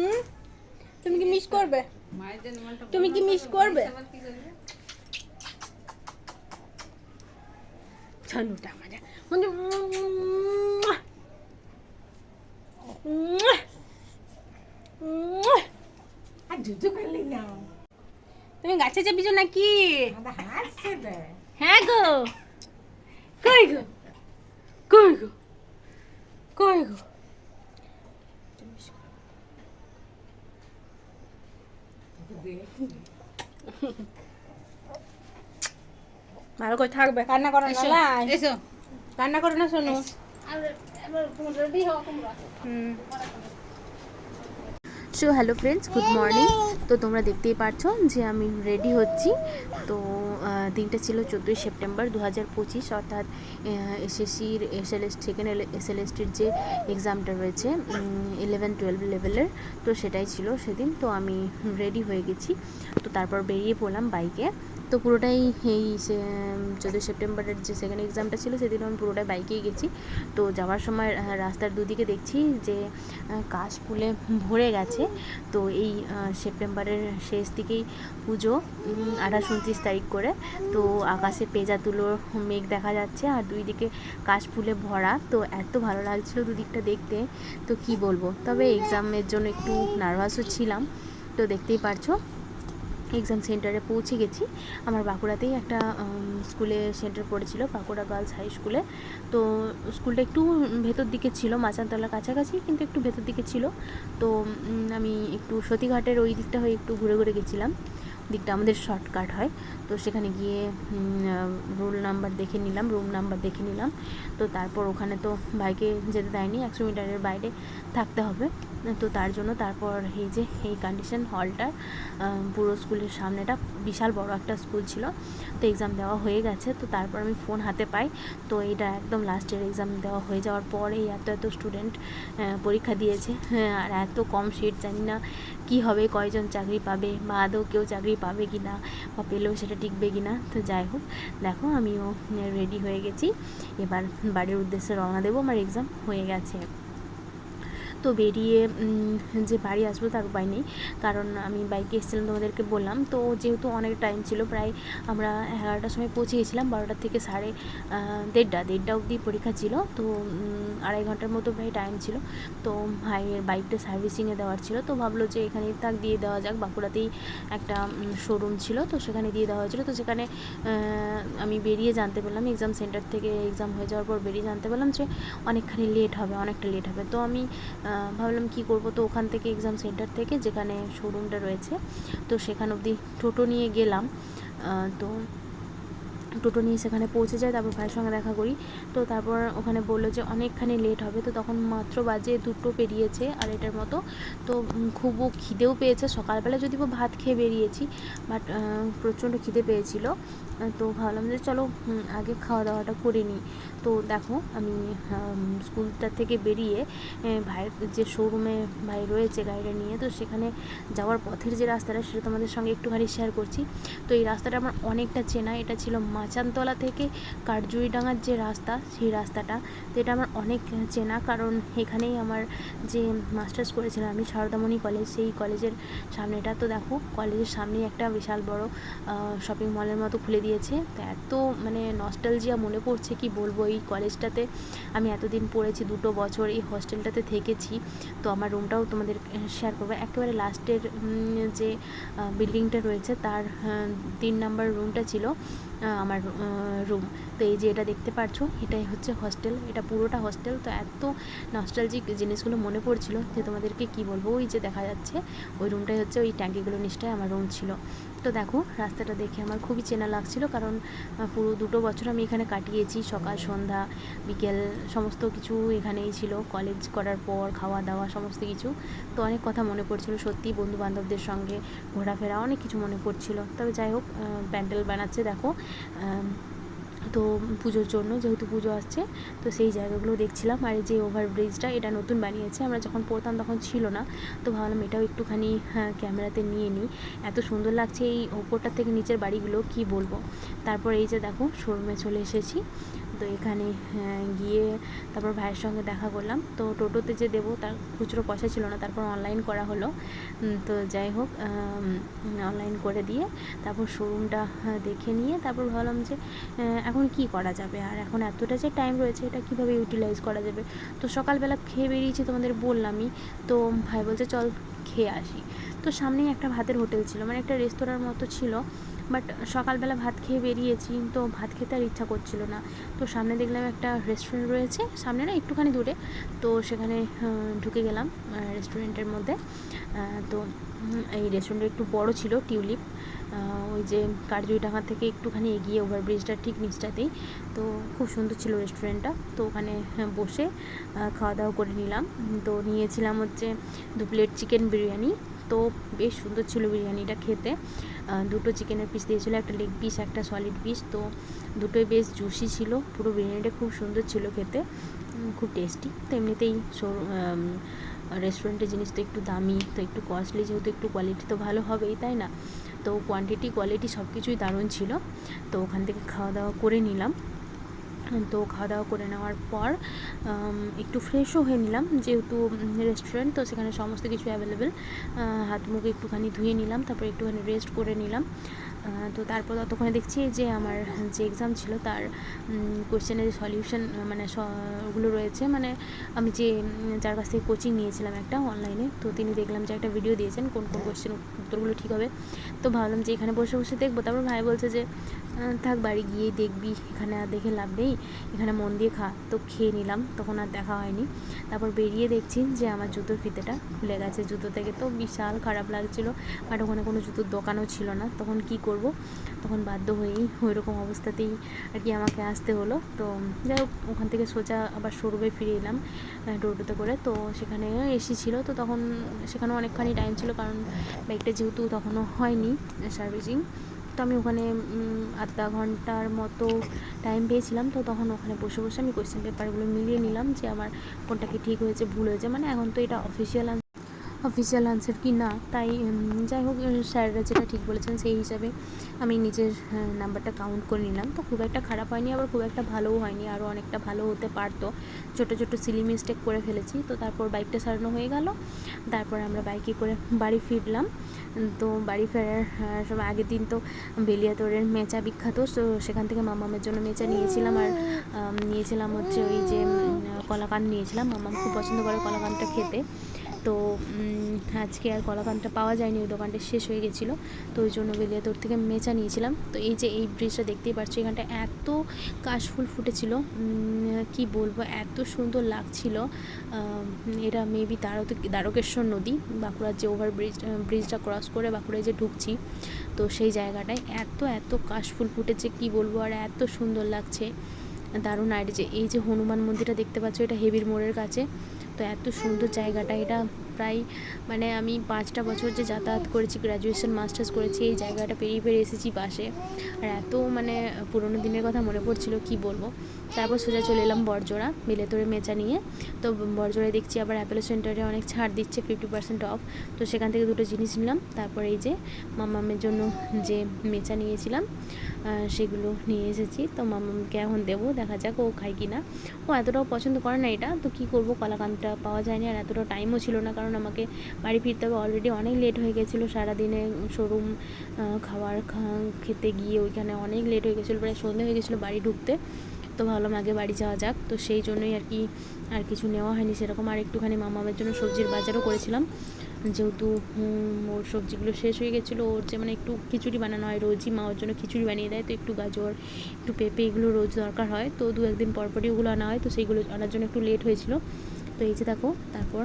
হুম, তুমি কি মিস করবে? তুমি কি মিস করবে? ছানুটা মজা মানে তুমি গাছে চেপেছো নাকি? হ্যাঁ গো, কই গো, কই গো, কই গো। ভালো করে থাকবে, কান্না করো না। লাই এসো, কান্না করো না শোনো। So hello friends, good morning. তো তোমরা দেখতেই পারছো যে আমি রেডি হচ্ছি। তো দিনটা ছিল 14ই সেপ্টেম্বর 2025, অর্থাৎ এসএসসির সেকেন্ড এসএলএসটির যে এক্সামটা রয়েছে 11-12 লেভেলের, তো সেটাই ছিল সেদিন। তো আমি রেডি হয়ে গেছি, তো তারপর বেরিয়ে পড়লাম বাইকে। তো পুরোটাই এই 14 সেপ্টেম্বরের যে সেকেন্ড এক্সামটা ছিল সেদিন আমি পুরোটাই বাইকেই গেছি। তো যাওয়ার সময় রাস্তার দুদিকে দেখছি যে কাশ ফুলে ভরে গেছে। তো এই সেপ্টেম্বরের শেষ দিকেই পুজো, 28-29 তারিখ করে। তো আকাশে পেঁজা তুলো মেঘ দেখা যাচ্ছে আর দুই দিকে কাশ ফুলে ভরা। তো এত ভালো লাগছিল দুদিকটা দেখতে, তো কি বলবো। তবে এক্সামের জন্য একটু নার্ভাসও ছিলাম। তো দেখতেই পারছো এক্সাম সেন্টারে পৌঁছে গেছি। আমার বাঁকুড়াতেই একটা স্কুলে সেন্টার পড়েছিল, বাঁকুড়া গার্লস হাই স্কুলে। তো স্কুলটা একটু ভেতর দিকে ছিল, মাচানতলার কাছাকাছি, কিন্তু একটু ভেতর দিকে ছিল। তো আমি একটু সতীঘাটের ওই দিকটা হয়ে একটু ঘুরে ঘুরে গেছিলাম, দিকটা আমাদের শর্টকাট হয়। তো সেখানে গিয়ে রুম নাম্বার দেখে নিলাম। তো তারপর ওখানে তো বাইকে যেতে দেয়নি, 100 মিটারের বাইরে থাকতে হবে। তো তার জন্য তারপর এই যে এই কন্ডিশন হলটার পুরো স্কুলের সামনেটা, বিশাল বড় একটা স্কুল ছিল। তো এক্সাম দেওয়া হয়ে গেছে। তো তারপর আমি ফোন হাতে পাই। তো এটা একদম লাস্টের এক্সাম দেওয়া হয়ে যাওয়ার পরে এত স্টুডেন্ট পরীক্ষা দিয়েছে, আর এত কম সিট, জানি না কী হবে, কয়জন চাকরি পাবে বা আদৌ কেউ চাকরি পাবে কি না, বা পেলেও সেটা টিকবে কি না। তো যাই হোক, দেখো আমিও রেডি হয়ে গেছি, এবার বাড়ির উদ্দেশ্যে রওনা দেবো, আমার এক্সাম হয়ে গেছে। তো বেরিয়ে যে বাড়ি আসবো তার উপায় নেই, কারণ আমি বাইকে এসেছিলাম তোমাদেরকে বললাম। তো যেহেতু অনেক টাইম ছিল, প্রায় আমরা 11টার সময় পৌঁছে গেছিলাম, 12টা থেকে 1:30 অবধি পরীক্ষা ছিল। তো 2.5 ঘন্টার মতো প্রায় টাইম ছিল। তো ভাইয়ের বাইকটা সার্ভিসিংয়ে দেওয়ার ছিল, তো ভাবলো যে এখানেই থাক, দিয়ে দেওয়া যাক। বাঁকুড়াতেই একটা শোরুম ছিল, তো সেখানে দিয়ে দেওয়া হয়েছিলো। তো সেখানে আমি বেরিয়ে জানতে পারলাম, এক্সাম সেন্টার থেকে এক্সাম হয়ে যাওয়ার পর বেরিয়ে জানতে পারলাম যে অনেকটা লেট হবে। তো আমি ভাবলাম কি করব, তো ওখান থেকে এক্সাম সেন্টার থেকে যেখানে শোরুমটা রয়েছে, তো সেখান অবধি টোটো নিয়ে গেলাম। তো টোটো নিয়ে সেখানে পৌঁছে যায়, তারপর ভাইয়ের সঙ্গে দেখা করি। তো তারপর ওখানে বললো যে অনেকখানি লেট হবে। তো তখন মাত্র বাজে 2টো পেরিয়েছে, আর এটার মতো। তো খুবও খিদেও পেয়েছে, সকালবেলা যদিও ভাত খেয়ে বেরিয়েছি, বাট প্রচণ্ড খিদে পেয়েছিল। তো ভাবলাম যে চলো আগে খাওয়া দাওয়াটা করে নিই। তো দেখো আমি স্কুলটা থেকে বেরিয়ে ভাইয়ের যে শোরুমে ভাই রয়েছে গাড়িটা নিয়ে, তো সেখানে যাওয়ার পথের যে রাস্তাটা, সেটা তোমাদের সঙ্গে একটুখানি শেয়ার করছি। তো এই রাস্তাটা আমার অনেকটা চেনা, এটা ছিল মাচানতলা থেকে কাঠজুড়িডাঙ্গার যে রাস্তা, সেই রাস্তাটা। তো এটা আমার অনেক চেনা, কারণ এখানেই আমার যে মাস্টার্স করেছিলাম আমি, সারদামণি কলেজ, সেই কলেজের সামনেটা। তো দেখো কলেজের সামনেই একটা বিশাল বড় শপিং মলের মতো খুলে দিয়েছে। তো এত মানে নস্টালজিয়া মনে পড়ছে, কি বলবো। এই কলেজটাতে আমি এতদিন পড়েছি, 2 বছর এই হস্টেলটাতে থেকেছি। তো আমার রুমটাও তোমাদের শেয়ার করবো। একেবারে লাস্টের যে বিল্ডিংটা রয়েছে, তার 3 নাম্বার রুমটা ছিল আমার রুম। তো এই যে এটা দেখতে পাচ্ছো, এটাই হচ্ছে হস্টেল, এটা পুরোটা হস্টেল। তো এত নস্টালজিক জিনিসগুলো মনে পড়ছিল যে তোমাদেরকে কি বলবো। ওই যে দেখা যাচ্ছে ওই রুমটাই হচ্ছে, ওই ট্যাঙ্কিগুলো নিচটায় আমার রুম ছিল। তো দেখো রাস্তাটা দেখে আমার খুবই চেনা লাগছিল, কারণ পুরো 2 বছর আমি এখানে কাটিয়েছি, সকাল সন্ধ্যা বিকেল সমস্ত কিছু এখানেই ছিল। কলেজ করার পর খাওয়া দাওয়া সমস্ত কিছু। তো অনেক কথা মনে পড়ছিল সত্যি, বন্ধু বান্ধবদের সঙ্গে ঘোরাফেরা, অনেক কিছু মনে পড়ছিল। তবে যাই হোক, প্যান্ডেল বানাচ্ছে দেখো, তো পুজোর জন্য, যেহেতু পুজো আসছে, তো সেই জায়গাগুলো দেখছিলাম। আর এই যে ওভারব্রিজটা, এটা নতুন বানিয়েছে, আমরা যখন পড়তাম তখন ছিল না। তো ভাবলাম এটাও একটুখানি ক্যামেরাতে নিয়ে নিই, এত সুন্দর লাগছে এই ওপরটার থেকে নিচের বাড়িগুলো, কি বলবো। তারপর এই যে দেখো শোরুমে চলে এসেছি। তো এখানে গিয়ে তারপর ভাইয়ের সঙ্গে দেখা করলাম। তো টোটোতে যে দেবো তার খুচরো পয়সা ছিল না, তারপর অনলাইন করা হলো। তো যাই হোক, অনলাইন করে দিয়ে তারপর শোরুমটা দেখে নিয়ে তারপর ভাবলাম যে এখন কি করা যাবে, আর এখন এতটা যে টাইম রয়েছে এটা কীভাবে ইউটিলাইজ করা যাবে। তো সকালবেলা খেয়ে বেরিয়েছি, তোমাদের বললামই। তো ভাই বলছে চল খেয়ে আসি। তো সামনেই একটা ভাতের হোটেল ছিল, মানে একটা রেস্তোরাঁর মতো ছিল, বাট সকালবেলা ভাত খেয়ে বেরিয়েছি, তো ভাত খেতে আর ইচ্ছা করছিল না। তো সামনে দেখলাম একটা রেস্টুরেন্ট রয়েছে, সামনে না একটুখানি দূরে। তো সেখানে ঢুকে গেলাম রেস্টুরেন্টের মধ্যে। তো এই রেস্টুরেন্টটা একটু বড় ছিল, টিউলিপ, ওই যে কারজুইডাঙ্গা থেকে একটুখানি এগিয়ে ওভারব্রিজটার ঠিক নিচটাতেই। তো খুব সুন্দর ছিল রেস্টুরেন্টটা। তো ওখানে বসে খাওয়া দাওয়া করে নিলাম। তো নিয়েছিলাম হচ্ছে 2 প্লেট চিকেন বিরিয়ানি। তো বেশ সুন্দর ছিল বিরিয়ানিটা খেতে। 2টো চিকেনের পিস দিয়েছিলো, একটা লেগ পিস একটা সলিড পিস। তো দুটোই বেশ জুসি ছিল, পুরো বিরিয়ানিটা খুব সুন্দর ছিল খেতে, খুব টেস্টি। তো এমনিতেই রেস্টুরেন্টের জিনিস তো একটু দামি, তো একটু কস্টলি, যেহেতু একটু কোয়ালিটি তো ভালো হবেই, তাই না? তো কোয়ান্টিটি কোয়ালিটি সব কিছুই দারুণ ছিল। তো ওখান থেকে খাওয়া দাওয়া করে নিলাম। তো খাওয়া দাওয়া করে নেওয়ার পর একটু ফ্রেশও হয়ে নিলাম, যেহেতু রেস্টুরেন্ট তো সেখানে সমস্ত কিছু অ্যাভেলেবেল। হাত মুখ একটুখানি ধুয়ে নিলাম, তারপর একটুখানি রেস্ট করে নিলাম। তো তারপর ততক্ষণে দেখছি যে আমার যে এক্সাম ছিল তার কোশ্চেনের যে সলিউশন মানে ওগুলো রয়েছে, মানে আমি যে যার কাছ থেকে কোচিং নিয়েছিলাম একটা অনলাইনে, তো তিনি দেখলাম যে একটা ভিডিও দিয়েছেন কোন কোন কোশ্চেন উত্তরগুলো ঠিক হবে। তো ভাবলাম যে এখানে বসে বসে দেখবো। তারপর ভাই বলছে যে থাক বাড়ি গিয়েই দেখবি, এখানে আর দেখে লাভ নেই, এখানে মন দিয়ে খা। তো খেয়ে নিলাম, তখন আর দেখা হয়নি। তারপর বেরিয়ে দেখছি যে আমার জুতোর ফিতেটা খুলে গেছে জুতো থেকে। তো বিশাল খারাপ লাগছিলো, বাট ওখানে কোনো জুতোর দোকানও ছিল না। তখন কি করব, তখন বাধ্য হয়েই ওই রকম অবস্থাতেই আর কি আমাকে আসতে হলো। তো যাই হোক, ওখান থেকে সোজা আবার শোরুমে ফিরে এলাম টোটোতে করে। তো সেখানে এসি ছিল, তো তখন সেখানেও অনেকখানি টাইম ছিল, কারণ বাইকটা যেহেতু তখনও হয়নি সার্ভিসিং। তো আমি ওখানে আধা ঘন্টার মতো টাইম পেয়েছিলাম। তো তখন ওখানে বসে বসে আমি কোয়েশ্চেন পেপারগুলো মিলিয়ে নিলাম যে আমার কোনটা কি ঠিক হয়েছে ভুল হয়েছে, মানে এখন তো এটা অফিসিয়াল আনসার কি না, তাই যাই হোক স্যাররা যেটা ঠিক বলেছেন সেই হিসাবে আমি নিজের নাম্বারটা কাউন্ট করে নিলাম। তো খুব একটা খারাপ হয়নি, আবার খুব একটা ভালোও হয়নি, আরও অনেকটা ভালো হতে পারতো। ছোটো ছোটো সিলি মিস্টেক করে ফেলেছি। তো তারপর বাইকটা সারানো হয়ে গেল, তারপর আমরা বাইকে করে বাড়ি ফিরলাম। তো বাড়ি ফেরার সময় আগের দিন তো বেলিয়াতোড়ের মেচা বিখ্যাত, তো সেখান থেকে মামামের জন্য মেচা নিয়েছিলাম, আর নিয়েছিলাম হচ্ছে ওই যে কলাকান্দ নিয়েছিলাম। মামাম খুব পছন্দ করে কলাকান্দটা খেতে। তো আজকে আর কলাকান্দটা পাওয়া যায়নি, ওই দোকানটা শেষ হয়ে গেছিলো। তো ওই জন্য বেলিয়াতোড় থেকে মেচা নিয়েছিলাম। তো এই যে এই ব্রিজটা দেখতেই পাচ্ছ, এখানটা এত কাশফুল ফুটেছিল, কি বলবো, এত সুন্দর লাগছিল। এটা মেবি দ্বারকেশ্বর নদী, বাঁকুড়ার যে ব্রিজটা ক্রস করে বাঁকুড়ায় যে ঢুকছি, তো সেই জায়গাটায় এত কাশফুল ফুটেছে, কি বলবো, আর এত সুন্দর লাগছে, দারুণ। আর যে এই যে হনুমান মন্দিরটা দেখতে পাচ্ছ, এটা হেবির মোড়ের কাছে। তো এত সুন্দর জায়গাটা, এটা প্রায় মানে আমি 5টা বছর যে যাতায়াত করেছি, গ্র্যাজুয়েশন মাস্টার্স করেছি, এই জায়গাটা পেরিয়ে এসেছি পাশে, আর এত মানে পুরোনো দিনের কথা মনে পড়ছিল, কি বলবো। তারপর সোজা চলে এলাম বড়জোড়া বেলেতোড়ে মেচা নিয়ে। তো বড়জোড়ায় দেখছি আবার অ্যাপেলো সেন্টারে অনেক ছাড় দিচ্ছে, 50% অফ। তো সেখান থেকে 2টো জিনিস নিলাম। তারপর এই যে মামামের জন্য যে মেচা নিয়েছিলাম সেগুলো নিয়ে এসেছি। তো মামামকে এখন দেবো, দেখা যাক ও খায় কি না। ও এতটাও পছন্দ করে না এটা, তো কী করবো, কলাকান্দটা পাওয়া যায়নি, আর এতটা টাইমও ছিল না, কারণ আমাকে বাড়ি ফিরতে হবে। অলরেডি অনেক লেট হয়ে গেছিলো, সারাদিনে শোরুম খেতে গিয়ে ওইখানে অনেক লেট হয়ে গেছিলো, প্রায় সন্ধে হয়ে গেছিলো বাড়ি ঢুকতে। তো ভাবলাম আগে বাড়ি যাওয়া যাক, তো সেই জন্যই আর কি আর কিছু নেওয়া হয়নি সেরকম। আর একটুখানি মামামের জন্য সবজির বাজারও করেছিলাম, যেহেতু ওর সবজিগুলো শেষ হয়ে গেছিলো। ওর যে মানে একটু খিচুড়ি বানানো হয় রোজই, মা ওর জন্য খিচুড়ি বানিয়ে দেয়, তো একটু গাজর একটু পেঁপে এগুলো রোজ দরকার হয়, তো 2-1 দিন পরপরই ওগুলো আনা হয়, তো সেইগুলো আনার জন্য একটু লেট হয়েছিল। তো এই যে দেখো, তারপর